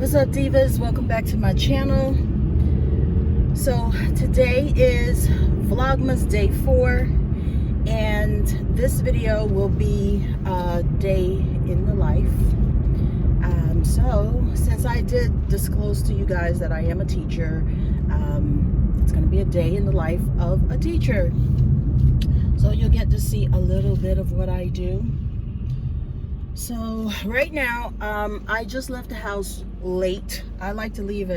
What's up, divas? Welcome back to my channel. So today is Vlogmas day 4, and this video will be a day in the life. So since I did disclose to you guys that I am a teacher, it's going to be a day in the life of a teacher. So you'll get to see a little bit of what I do. So right now, I just left the house late. I like to leave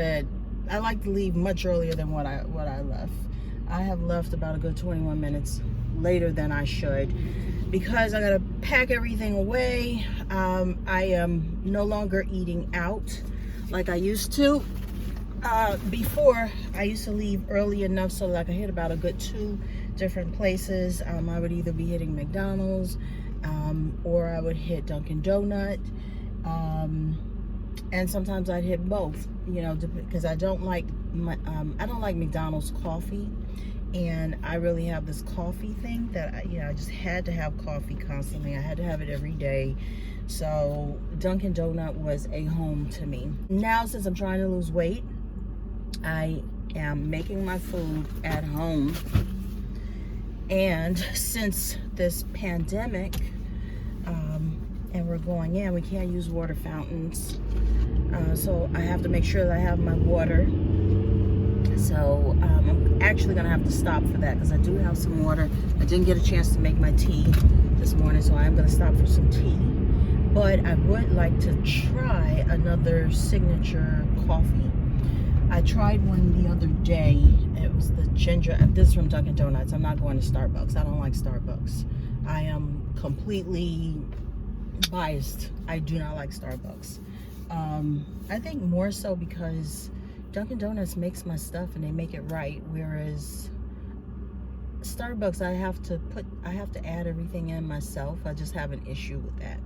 much earlier than what I left. I have left about a good 21 minutes later than I should, because I gotta pack everything away. I am no longer eating out like I used to. Before, I used to leave early enough so like I hit about a good 2 different places. I would either be hitting McDonald's, or I would hit Dunkin' Donut, and sometimes I'd hit both, you know, because I don't like McDonald's coffee, and I really have this coffee thing that I just had to have coffee constantly. I had to have it every day. So Dunkin' Donut was a home to me. Now, since I'm trying to lose weight, I am making my food at home. And since this pandemic, and we're going in, we can't use water fountains. So I have to make sure that I have my water. So I'm actually gonna have to stop for that because I do have some water. I didn't get a chance to make my tea this morning, so I am gonna stop for some tea. But I would like to try another signature coffee. I tried one the other day. It was the ginger. This is from Dunkin' Donuts. I'm not going to Starbucks. I don't like Starbucks. I am completely biased. I do not like Starbucks. I think more so because Dunkin' Donuts makes my stuff and they make it right, whereas Starbucks, I have to add everything in myself. I just have an issue with that.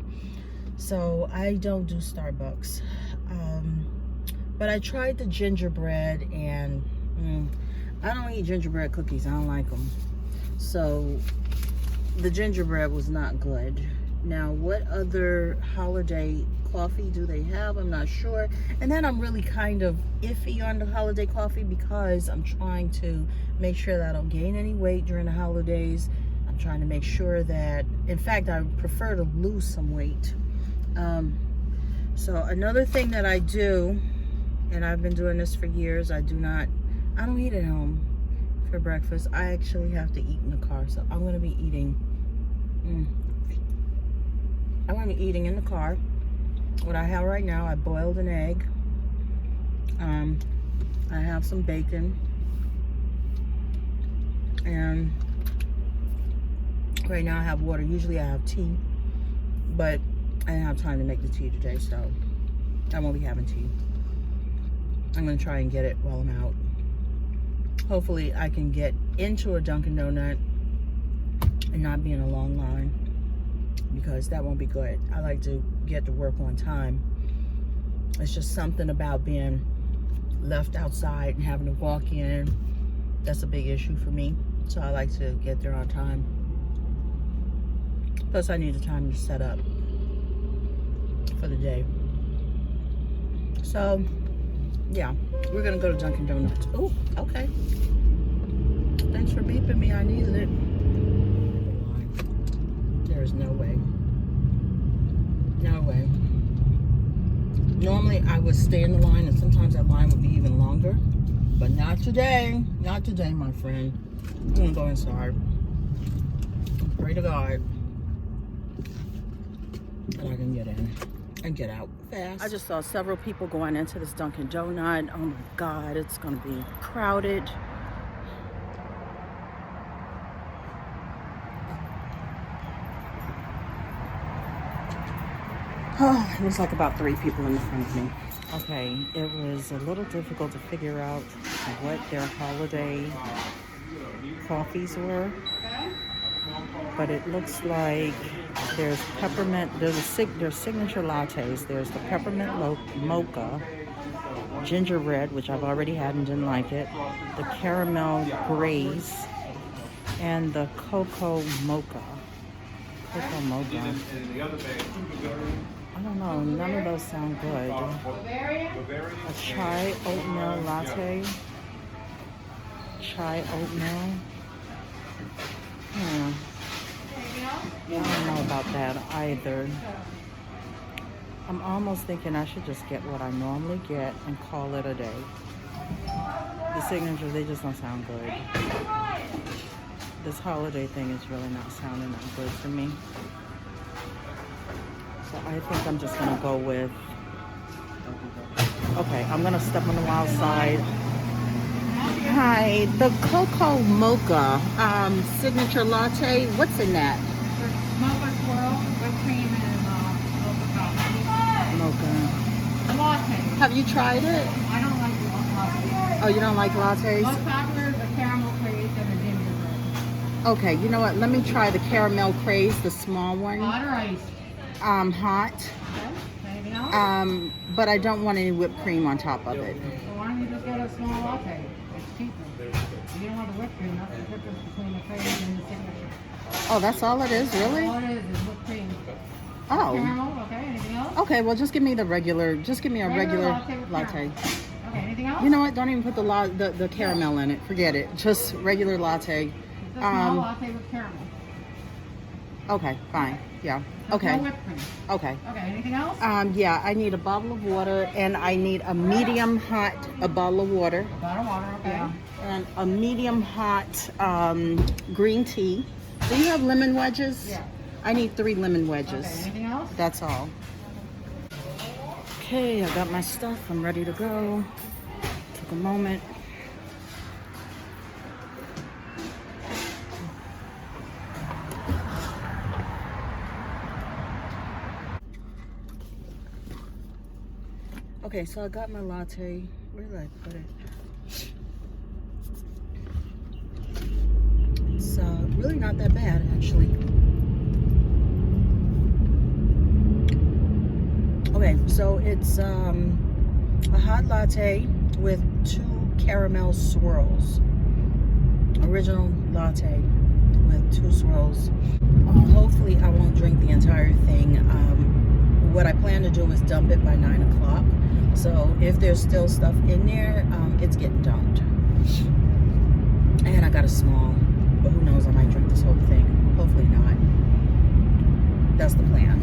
So I don't do Starbucks. But I tried the gingerbread, and I don't eat gingerbread cookies. I don't like them. So the gingerbread was not good. Now, what other holiday coffee do they have? I'm not sure. And then I'm really kind of iffy on the holiday coffee because I'm trying to make sure that I don't gain any weight during the holidays. I'm trying to make sure that, in fact, I prefer to lose some weight. So another thing that I do, and I've been doing this for years, I don't eat at home for breakfast. I actually have to eat in the car. So I'm going to be eating in the car. What I have right now, I boiled an egg. I have some bacon. And right now I have water. Usually I have tea, but I didn't have time to make the tea today, so I won't be having tea. I'm going to try and get it while I'm out. Hopefully I can get into a Dunkin' Donut and not be in a long line, because that won't be good. I like to get to work on time. It's just something about being left outside and having to walk in. That's a big issue for me. So I like to get there on time. Plus I need the time to set up for the day. So yeah, we're gonna go to Dunkin' Donuts. Oh, okay. Thanks for beeping me. I needed it. There is no way. No way. Normally I would stay in the line, and sometimes that line would be even longer. But not today. Not today, my friend. I'm gonna go inside. Pray to God that I can get in and get out fast. I just saw several people going into this Dunkin' Donut. Oh my God, it's gonna be crowded. Oh, it was like about 3 people in the front of me. Okay, it was a little difficult to figure out what their holiday coffees were, but it looks like there's peppermint, there's signature lattes. There's the peppermint mocha, gingerbread, which I've already had and didn't like it, the caramel graze, and the cocoa mocha. I don't know, none of those sound good. A chai oatmeal latte. Chai oatmeal. I don't know about that either. I'm almost thinking I should just get what I normally get and call it a day. The signatures, they just don't sound good. This holiday thing is really not sounding that good for me. So I think I'm just gonna go with, okay, I'm gonna step on the wild side. Hi, the cocoa mocha signature latte, what's in that? Mocha swirl with cream and Mocha. latte. Have you tried it? I don't like latte. Oh, you don't like lattes? Most popular is the caramel craze and the gingerbread. Okay, you know what? Let me try the caramel craze, the small one. Hot or iced? Hot. Okay. Anything else? But I don't want any whipped cream on top of it. So why don't you just get a small latte? It's cheaper. You don't want the whipped cream. That's the difference between the craze and the signature. Oh, that's all it is, really? All it is whipped cream. Oh. Caramel, okay. Anything else? Okay, well, just give me the regular, just give me a regular latte. Okay, anything else? You know what? Don't even put the caramel in it. Forget it. Just regular latte. Just a small latte with caramel. Okay, fine. Yeah. Okay. No whipped cream. Okay. Okay, anything else? Yeah, I need a bottle of water, and I need a medium hot bottle of water. A bottle of water, okay. Yeah. And a medium hot green tea. Do you have lemon wedges? Yeah. I need 3 lemon wedges. Okay, anything else? That's all. Okay, I got my stuff. I'm ready to go. Took a moment. Okay, so I got my latte. Where did I put it? It's really not that bad, actually. Okay, so it's a hot latte with 2 caramel swirls. Original latte with 2 swirls. Hopefully I won't drink the entire thing. What I plan to do is dump it by 9 o'clock. So if there's still stuff in there, it's getting dumped. And I got a small, but who knows, I might drink this whole thing. Hopefully not. That's the plan.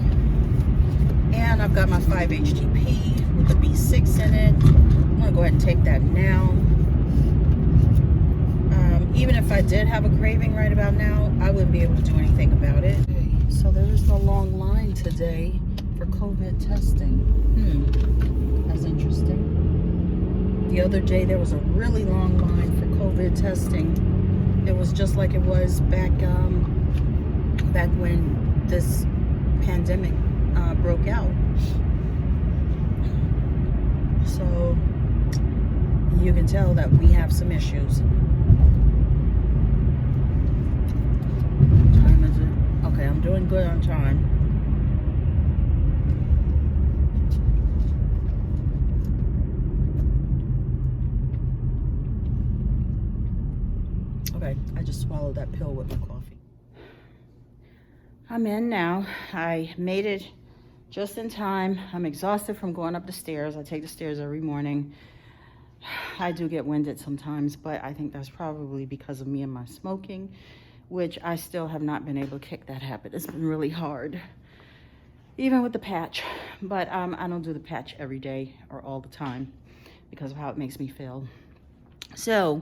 And I've got my 5-HTP with the B6 in it. I'm gonna go ahead and take that now. Even if I did have a craving right about now, I wouldn't be able to do anything about it. Okay, so there is no long line today for COVID testing. That's interesting. The other day there was a really long line for COVID testing. It was just like it was back when this pandemic broke out. So you can tell that we have some issues. What time is it? Okay, I'm doing good on time. Okay, I just swallowed that pill with my coffee. I'm in now. I made it just in time. I'm exhausted from going up the stairs. I take the stairs every morning. I do get winded sometimes, but I think that's probably because of me and my smoking, which I still have not been able to kick that habit. It's been really hard, even with the patch. But I don't do the patch every day or all the time because of how it makes me feel. So,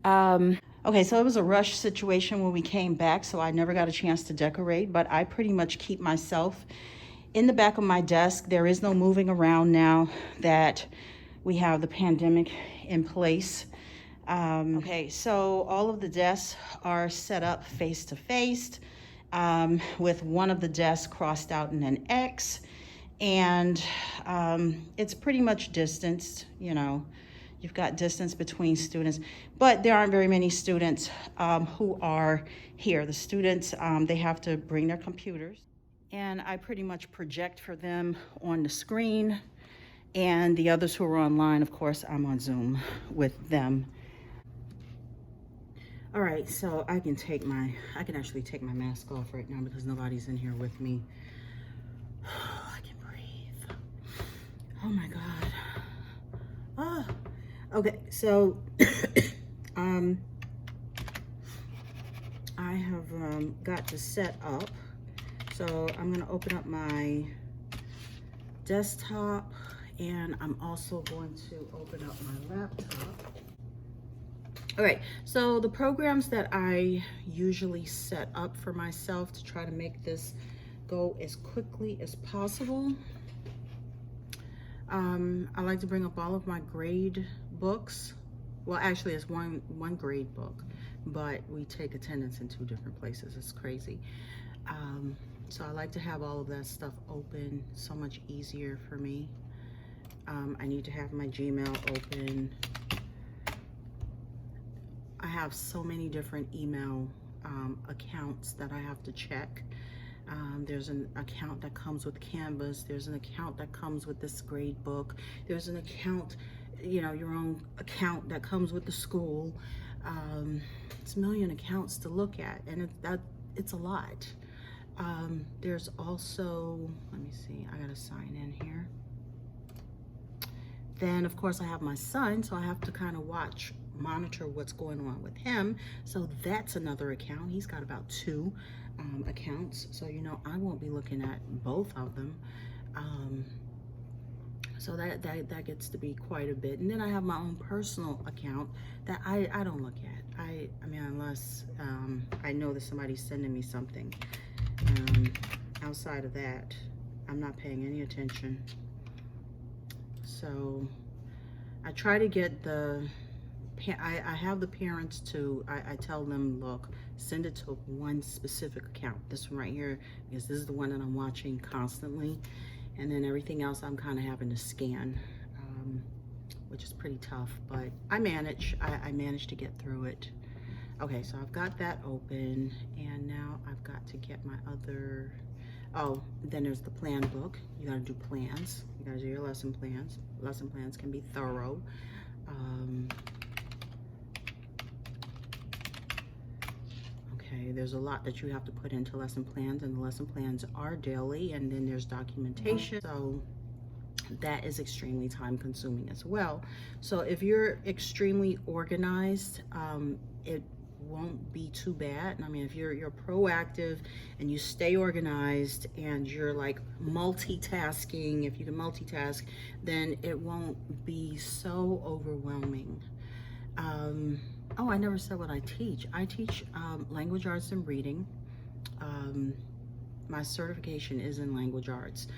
okay, so it was a rush situation when we came back, so I never got a chance to decorate, but I pretty much keep myself in the back of my desk. There is no moving around now that we have the pandemic in place. Okay, so all of the desks are set up face to face with one of the desks crossed out in an X, and it's pretty much distanced, you know. You've got distance between students, but there aren't very many students who are here. The students, they have to bring their computers, and I pretty much project for them on the screen, and the others who are online, of course, I'm on Zoom with them. All right, so I can actually take my mask off right now because nobody's in here with me. I can breathe. Oh my God. Oh, okay. So, I have got to set up. So I'm gonna open up my desktop, and I'm also going to open up my laptop. All right, so the programs that I usually set up for myself to try to make this go as quickly as possible. I like to bring up all of my grade books. Well, actually it's one grade book, but we take attendance in 2 different places. It's crazy. So I like to have all of that stuff open, so much easier for me. I need to have my Gmail open. I have so many different email accounts that I have to check. There's an account that comes with Canvas. There's an account that comes with this grade book. There's an account, you know, your own account that comes with the school. It's a million accounts to look at, and it's a lot. There's also, let me see, I gotta sign in here. Then of course I have my son, so I have to kind of monitor what's going on with him. So that's another account. He's got about 2 accounts, so you know I won't be looking at both of them. So that gets to be quite a bit. And then I have my own personal account that I don't look at. I mean, unless I know that somebody's sending me something. Outside of that, I'm not paying any attention. So I try to get I have the parents to, I tell them, look, send it to one specific account. This one right here, because this is the one that I'm watching constantly. And then everything else I'm kind of having to scan, which is pretty tough, but I manage to get through it. Okay, so I've got that open, and now I've got to get my other, oh, then there's the plan book. You gotta do plans. You gotta do your lesson plans. Lesson plans can be thorough. Okay, there's a lot that you have to put into lesson plans, and the lesson plans are daily, and then there's documentation. So that is extremely time consuming as well. So if you're extremely organized, it won't be too bad. I mean, if you're proactive and you stay organized and you're like multitasking, if you can multitask, then it won't be so overwhelming. Oh, I never said what I teach. I teach language arts and reading. My certification is in language arts,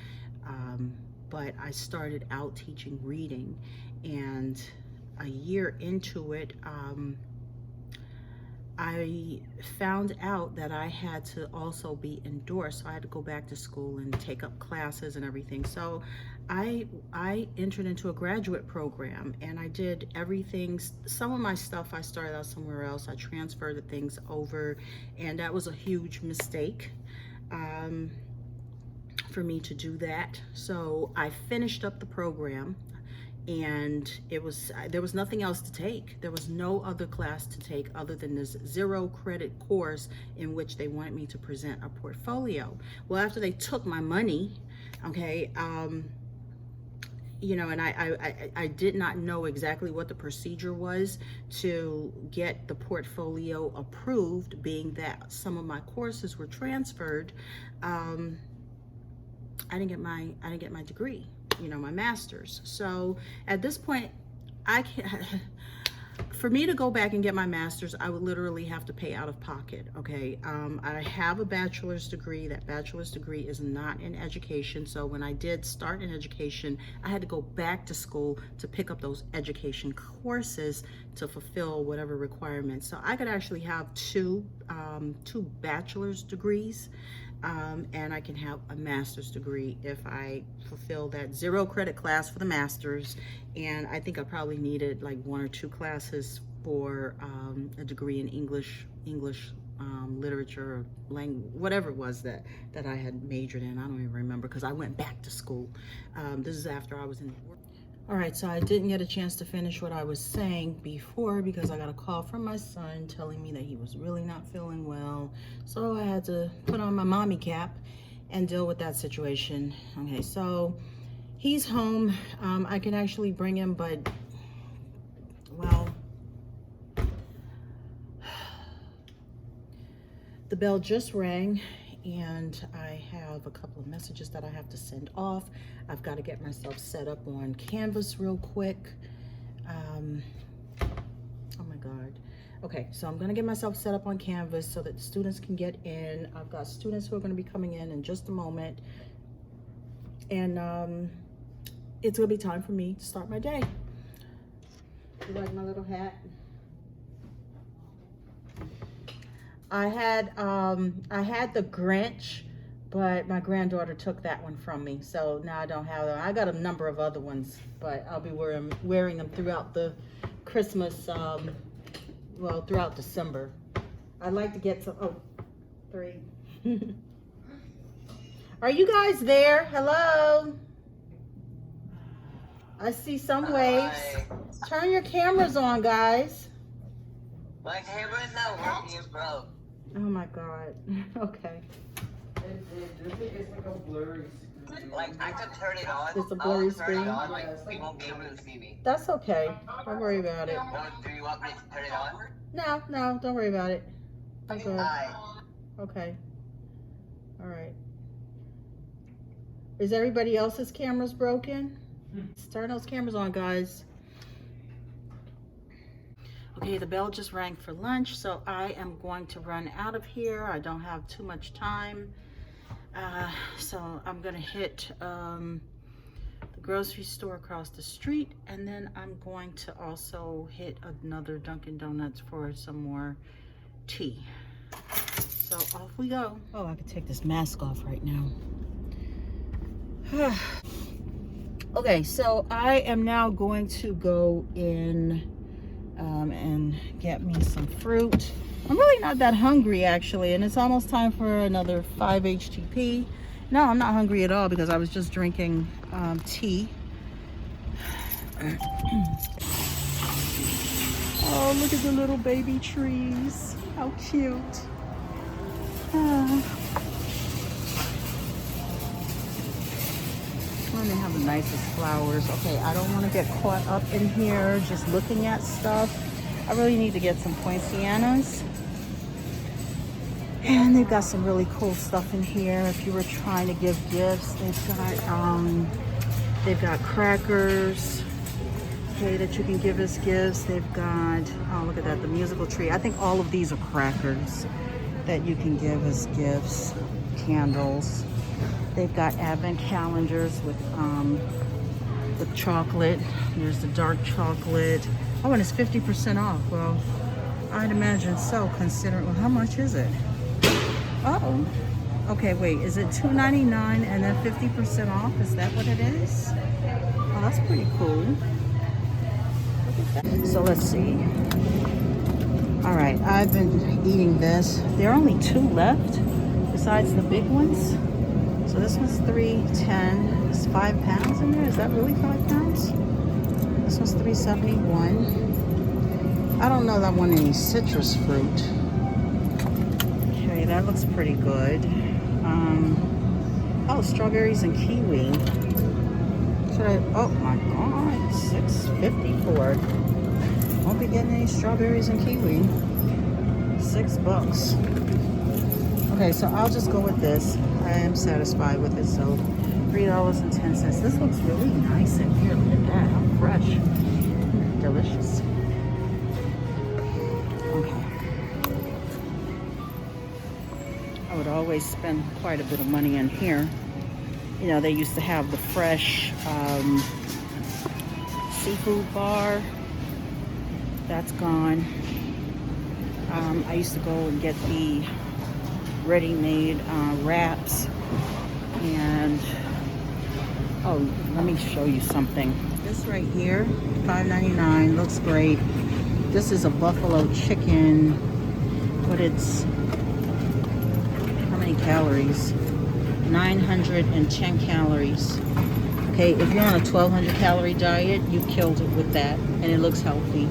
but I started out teaching reading, and a year into it, I found out that I had to also be endorsed. So I had to go back to school and take up classes and everything. So I entered into a graduate program, and I did everything. Some of my stuff I started out somewhere else. I transferred the things over, and that was a huge mistake for me to do that. So I finished up the program, and there was nothing else to take. There was no other class to take other than this 0 credit course in which they wanted me to present a portfolio. Well, after they took my money, okay, you know, and I did not know exactly what the procedure was to get the portfolio approved, being that some of my courses were transferred. I didn't get my degree, you know, my master's. So at this point, I can't, for me to go back and get my master's, I would literally have to pay out of pocket, okay? I have a bachelor's degree. That bachelor's degree is not in education. So when I did start in education, I had to go back to school to pick up those education courses to fulfill whatever requirements. So I could actually have two bachelor's degrees. And I can have a master's degree if I fulfill that 0 credit class for the master's. And I think I probably needed like 1 or 2 classes for a degree in English literature, or language, whatever it was that I had majored in. I don't even remember, because I went back to school. This is after I was in work. All right, so I didn't get a chance to finish what I was saying before, because I got a call from my son telling me that he was really not feeling well. So I had to put on my mommy cap and deal with that situation. Okay, so He's home. I can actually bring him, but, well, the bell just rang and I have a couple of messages that I have to send off. I've got to get myself set up on Canvas real quick. Oh my God. Okay, so I'm gonna get myself set up on Canvas so that the students can get in. I've got students who are gonna be coming in just a moment. And it's gonna be time for me to start my day. You like my little hat? I had the Grinch, but my granddaughter took that one from me, so now I don't have them. I got a number of other ones, but I'll be wearing them throughout the Christmas, well, throughout December. I'd like to get some. Oh, 3. Are you guys there? Hello? I see some waves. Turn your cameras on, guys. My camera's not working, it's broke. Oh my God. Okay. It's like a blurry screen. Like, I could turn it on. It's a blurry Turn it screen? on, like, you won't be able to see me. That's okay. Don't worry about it. No, do you want me to turn it on? No, don't worry about it. I'm good. Hi. Okay. All right. Is everybody else's cameras broken? Let's turn those cameras on, guys. Okay, the bell just rang for lunch, so I am going to run out of here. I don't have too much time. So I'm gonna hit the grocery store across the street, and then I'm going to also hit another Dunkin' Donuts for some more tea. So off we go. Oh, I could take this mask off right now. Okay, so I am now going to go in and get me some fruit. I'm really not that hungry actually, and it's almost time for another 5 HTP. No, I'm not hungry at all because I was just drinking tea. Oh, look at the little baby trees. How cute. They have the nicest flowers. Okay, I don't want to get caught up in here just looking at stuff. I really need to get some poincianas. And they've got some really cool stuff in here. If you were trying to give gifts, they've got crackers, okay, that you can give as gifts. They've got, oh, look at that, the musical tree. I think all of these are crackers that you can give as gifts. Candles. They've got advent calendars with chocolate. There's the dark chocolate. Oh, and it's 50% off. Well, I'd imagine so, considering, well, how much is it? Oh, okay, wait, is it $2.99 and then 50% off? Is that what it is? Oh, that's pretty cool. So let's see. All right, I've been eating this. There are only 2 left besides the big ones. So this one's $3.10. It's 5 pounds in there. Is that really 5 pounds? This one's $3.71. I don't know that I want any citrus fruit. Okay, that looks pretty good. Oh, strawberries and kiwi. Oh my God, $6.54. Won't be getting any strawberries and kiwi. $6. Okay, so I'll just go with this. I am satisfied with it, so $3.10. This looks really nice in here. Look at that, how fresh. Delicious. Okay. I would always spend quite a bit of money in here. You know, they used to have the fresh seafood bar. That's gone. I used to go and get the ready-made wraps, and oh, let me show you something. This right here, $5.99, looks great. This is a buffalo chicken, but it's, how many calories? 910 calories. Okay, if you're on a 1,200 calorie diet, you killed it with that, and it looks healthy.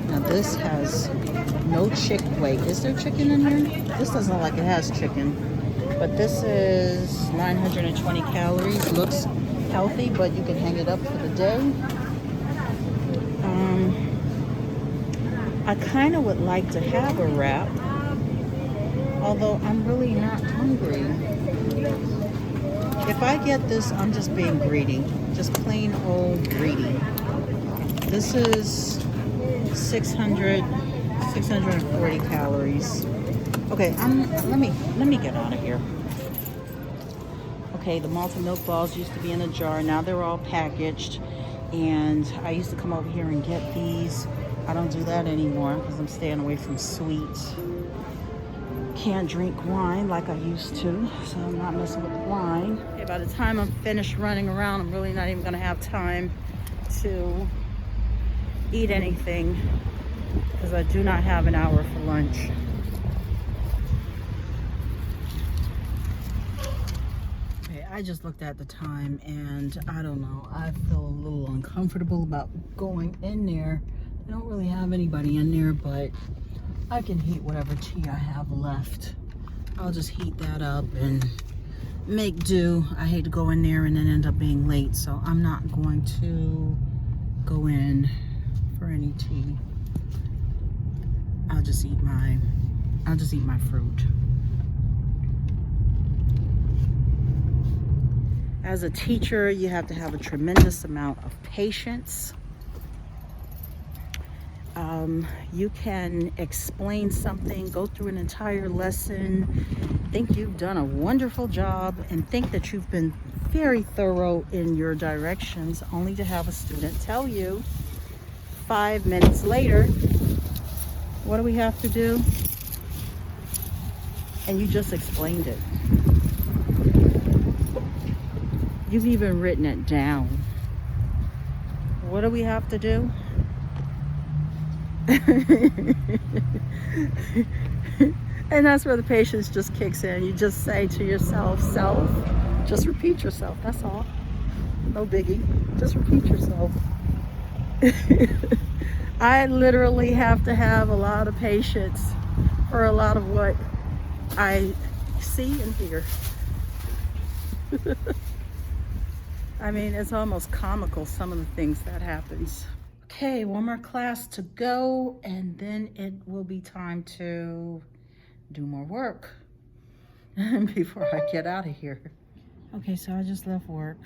Now this has no chicken. Wait, is there chicken in here? This doesn't look like it has chicken. But this is 920 calories. Looks healthy, but you can hang it up for the day. I kind of would like to have a wrap, although I'm really not hungry. If I get this, I'm just being greedy, just plain old greedy. This is 640 calories. Okay, let me get out of here. Okay, the malted milk balls used to be in a jar. Now they're all packaged. And I used to come over here and get these. I don't do that anymore because I'm staying away from sweets. Can't drink wine like I used to, so I'm not messing with wine. Okay, by the time I'm finished running around, I'm really not even gonna have time to eat anything because I do not have an hour for lunch. I just looked at the time and I don't know, I feel a little uncomfortable about going in there. I don't really have anybody in there, but I can heat whatever tea I have left. I'll just heat that up and make do. I hate to go in there and then end up being late, so I'm not going to go in for any tea. I'll just eat my fruit. As a teacher, you have to have a tremendous amount of patience. You can explain something, go through an entire lesson, think you've done a wonderful job, and think that you've been very thorough in your directions, only to have a student tell you 5 minutes later, what do we have to do? And you just explained it. You've even written it down. What do we have to do? And that's where the patience just kicks in. You just say to yourself, just repeat yourself. That's all. No biggie. Just repeat yourself. I literally have to have a lot of patience for a lot of what I see and hear. I mean, it's almost comical, some of the things that happens. Okay, one more class to go, and then it will be time to do more work before I get out of here. Okay, so I just left work,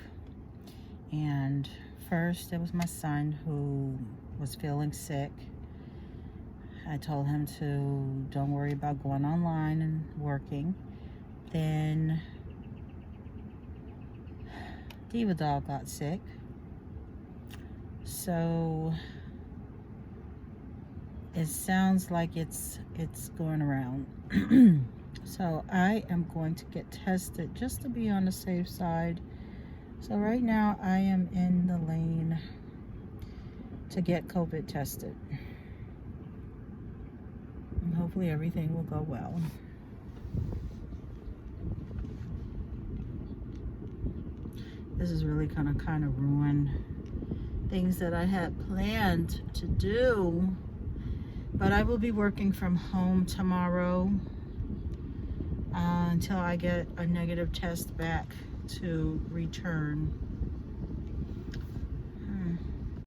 and first it was my son who was feeling sick. I told him to don't worry about going online and working. Then Diva Doll got sick, so it sounds like it's going around. So I am going to get tested just to be on the safe side. So right now I am in the lane to get COVID tested, and hopefully everything will go well. This is really gonna kind of ruin things that I had planned to do. But I will be working from home tomorrow until I get a negative test back to return.